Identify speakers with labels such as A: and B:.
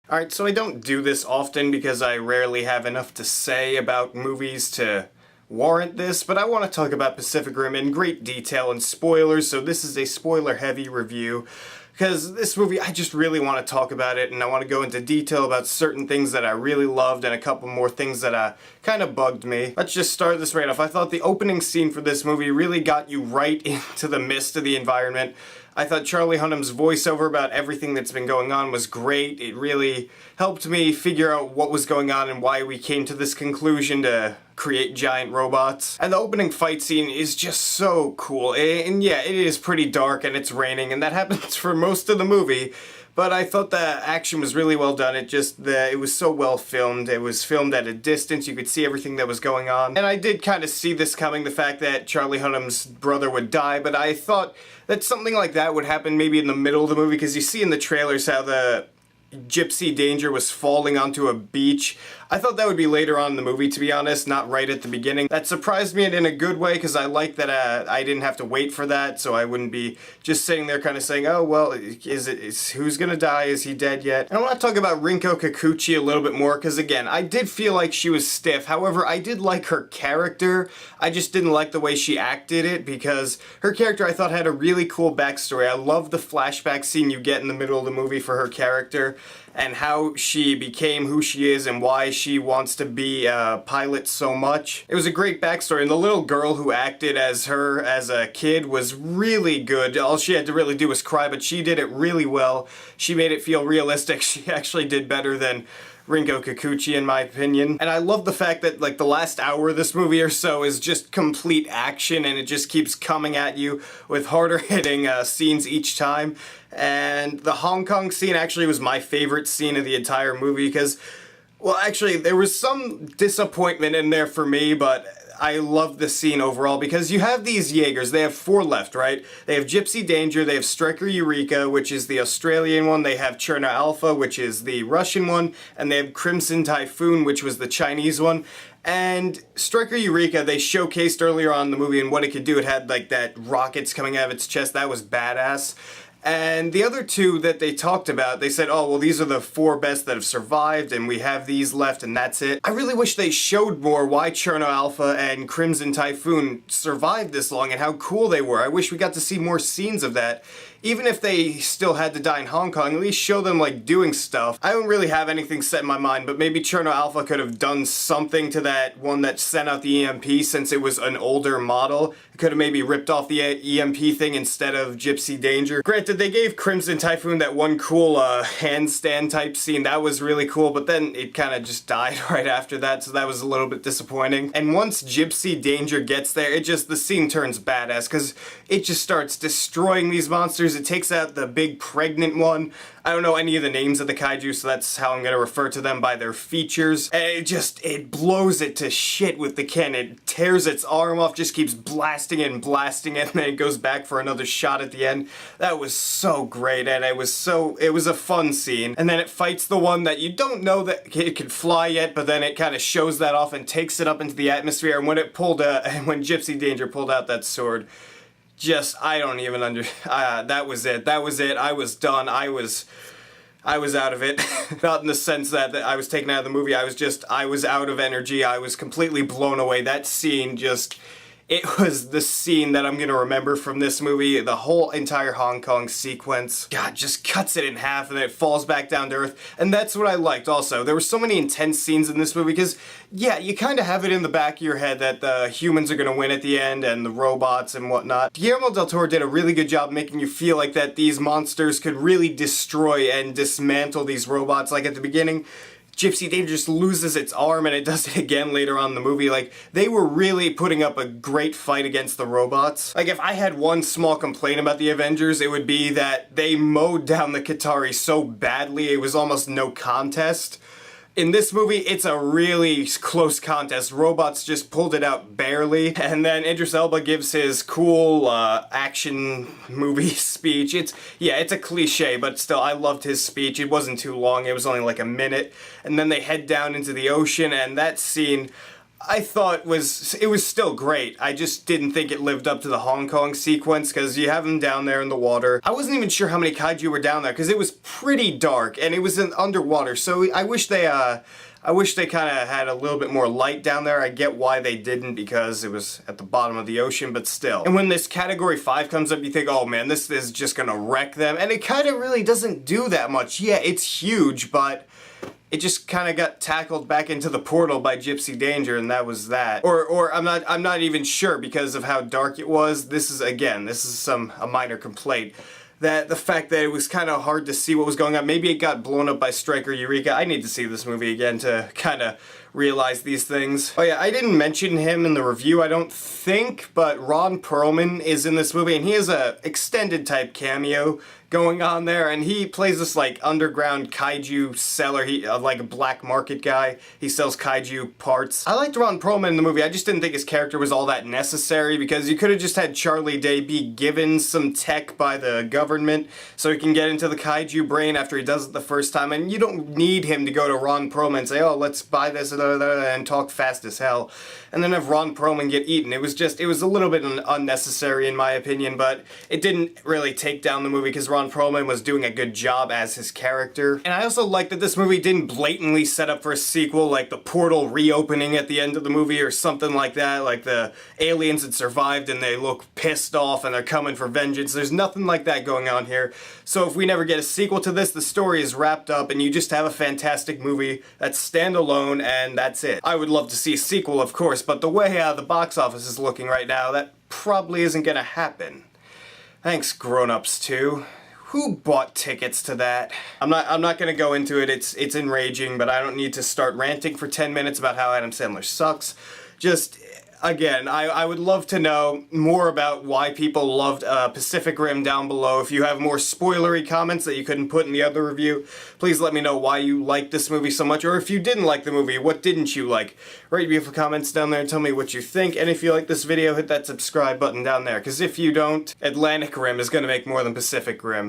A: Alright, so I don't do this often because I rarely have enough to say about movies to warrant this, but I want to talk about Pacific Rim in great detail and spoilers, so this is a spoiler-heavy review. Because this movie, I just really want to talk about it, and I want to go into detail about certain things that I really loved and a couple more things that kind of bugged me. Let's just start this right off. I thought the opening scene for this movie really got you right into the midst of the environment. I thought Charlie Hunnam's voiceover about everything that's been going on was great. It really helped me figure out what was going on and why we came to this conclusion to create giant robots. And the opening fight scene is just so cool. And yeah, it is pretty dark and it's raining, and that happens for most of the movie. But I thought the action was really well done. It was so well filmed. It was filmed at a distance. You could see everything that was going on. And I did kind of see this coming, the fact that Charlie Hunnam's brother would die, but I thought that something like that would happen maybe in the middle of the movie, because you see in the trailers how the Gypsy Danger was falling onto a beach. I thought that would be later on in the movie, to be honest, not right at the beginning. That surprised me in a good way, because I like that I didn't have to wait for that, so I wouldn't be just sitting there kind of saying, oh, well, who's gonna die? Is he dead yet? And I want to talk about Rinko Kikuchi a little bit more, because again, I did feel like she was stiff. However, I did like her character. I just didn't like the way she acted it, because her character I thought had a really cool backstory. I love the flashback scene you get in the middle of the movie for her character, and how she became who she is and why she wants to be a pilot so much. It was a great backstory, and the little girl who acted as her as a kid was really good. All she had to really do was cry, but she did it really well. She made it feel realistic. She actually did better than Rinko Kikuchi, in my opinion. And I love the fact that, like, the last hour of this movie or so is just complete action, and it just keeps coming at you with harder hitting scenes each time. And the Hong Kong scene actually was my favorite scene of the entire movie, because, well, actually, there was some disappointment in there for me, but I love the scene overall, because you have these Jaegers. They have 4 left, right? They have Gypsy Danger, they have Striker Eureka, which is the Australian one, they have Cherno Alpha, which is the Russian one, and they have Crimson Typhoon, which was the Chinese one. And Striker Eureka, they showcased earlier on in the movie and what it could do. It had, like, that rockets coming out of its chest. That was badass. And the other 2 that they talked about, they said, oh, well, these are the 4 best that have survived, and we have these left, and that's it. I really wish they showed more why Cherno Alpha and Crimson Typhoon survived this long and how cool they were. I wish we got to see more scenes of that. Even if they still had to die in Hong Kong, at least show them, like, doing stuff. I don't really have anything set in my mind, but maybe Cherno Alpha could have done something to that one that sent out the EMP, since it was an older model. It could have maybe ripped off the EMP thing instead of Gypsy Danger. Granted, they gave Crimson Typhoon that one cool handstand type scene. That was really cool, but then it kind of just died right after that, so that was a little bit disappointing. And once Gypsy Danger gets there, the scene turns badass, because it just starts destroying these monsters. It takes out the big pregnant one. I don't know any of the names of the kaiju, so that's how I'm gonna refer to them, by their features. And it blows it to shit with the cannon. It tears its arm off, just keeps blasting it, and then it goes back for another shot at the end. That was so great, and it was a fun scene. And then it fights the one that you don't know that it could fly yet, but then it kind of shows that off and takes it up into the atmosphere. And when when Gypsy Danger pulled out that sword, I don't even that was it. I was done. I was out of it. Not in the sense that I was taken out of the movie. I was out of energy. I was completely blown away. That scene it was the scene that I'm gonna remember from this movie. The whole entire Hong Kong sequence, God, just cuts it in half and then it falls back down to earth. And that's what I liked also. There were so many intense scenes in this movie, because, yeah, you kind of have it in the back of your head that the humans are gonna win at the end and the robots and whatnot. Guillermo del Toro did a really good job making you feel like that these monsters could really destroy and dismantle these robots. Like at the beginning, Gypsy Danger just loses its arm, and it does it again later on in the movie. Like, they were really putting up a great fight against the robots. Like, if I had one small complaint about the Avengers, it would be that they mowed down the Qatari so badly it was almost no contest. In this movie, it's a really close contest. Robots just pulled it out barely. And then Idris Elba gives his cool action movie speech. It's a cliche, but still, I loved his speech. It wasn't too long. It was only like a minute. And then they head down into the ocean, and that scene, I thought it was still great. I just didn't think it lived up to the Hong Kong sequence, because you have them down there in the water. I wasn't even sure how many kaiju were down there, because it was pretty dark, and it was underwater, so I wish they kind of had a little bit more light down there. I get why they didn't, because it was at the bottom of the ocean, but still. And when this Category 5 comes up, you think, oh man, this is just gonna wreck them, and it kind of really doesn't do that much. Yeah, it's huge, but it just kind of got tackled back into the portal by Gypsy Danger, and that was that. Or I'm not even sure, because of how dark it was. This is a minor complaint. That the fact that it was kind of hard to see what was going on. Maybe it got blown up by Striker Eureka. I need to see this movie again to kind of realize these things. Oh yeah, I didn't mention him in the review, I don't think, but Ron Perlman is in this movie, and he has a extended type cameo going on there, and he plays this like underground kaiju seller, like a black market guy. He sells kaiju parts. I liked Ron Perlman in the movie, I just didn't think his character was all that necessary, because you could have just had Charlie Day be given some tech by the government so he can get into the kaiju brain after he does it the first time, and you don't need him to go to Ron Perlman and say, oh, let's buy this and talk fast as hell, and then have Ron Perlman get eaten. It was a little bit unnecessary in my opinion, but it didn't really take down the movie, because Ron Perlman was doing a good job as his character. And I also like that this movie didn't blatantly set up for a sequel, like the portal reopening at the end of the movie or something like that, like the aliens had survived and they look pissed off and they're coming for vengeance. There's nothing like that going on here. So if we never get a sequel to this, the story is wrapped up and you just have a fantastic movie that's standalone, and that's it. I would love to see a sequel, of course, but the way the box office is looking right now, that probably isn't gonna happen. Thanks, Grown Ups 2. Who bought tickets to that? I'm not gonna go into it, it's enraging, but I don't need to start ranting for 10 minutes about how Adam Sandler sucks. Just, again, I would love to know more about why people loved Pacific Rim down below. If you have more spoilery comments that you couldn't put in the other review, please let me know why you liked this movie so much, or if you didn't like the movie, what didn't you like? Write beautiful comments down there and tell me what you think, and if you like this video, hit that subscribe button down there, because if you don't, Atlantic Rim is gonna make more than Pacific Rim.